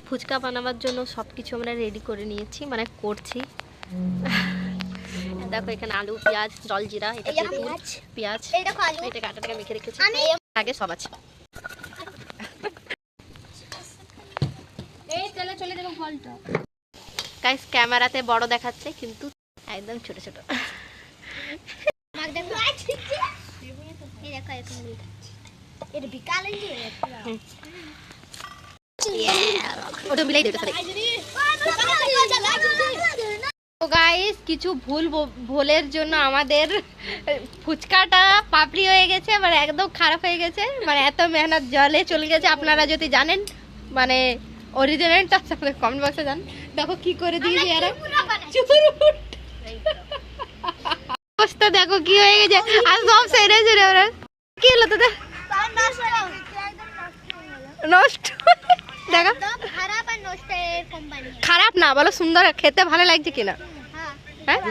ফুচকা বানাবার জন্য সবকিছু আমরা রেডি করে নিয়েছি, মানে করছি। দেখো এখানে আলু, পেঁয়াজ, জলজিরা, এটা পেঁয়াজ, এটা কাটাটাকে মেখে রেখেছি, আগে সব আছে। গাইস ক্যামেরাতে বড় দেখাচ্ছে কিন্তু একদম ছোট ছোট। গাইস কিছু ভুলের জন্য আমাদের ফুচকাটা পাপড়ি হয়ে গেছে, মানে একদম খারাপ হয়ে গেছে, মানে এত মেহনত জলে চলে গেছে। আপনারা যদি জানেন মানে অরিজিনালটা কমেন্ট বক্সে জান। দেখো কি করে দিয়েছি এরা, অবস্থা দেখো কি হয়ে গেছে। আর সব সেরে সেরে ওরা কি হলো তোদের নষ্ট। দেখো খারাপ না বলো, সুন্দর খেতে ভালো লাগছে কিনা। হ্যাঁ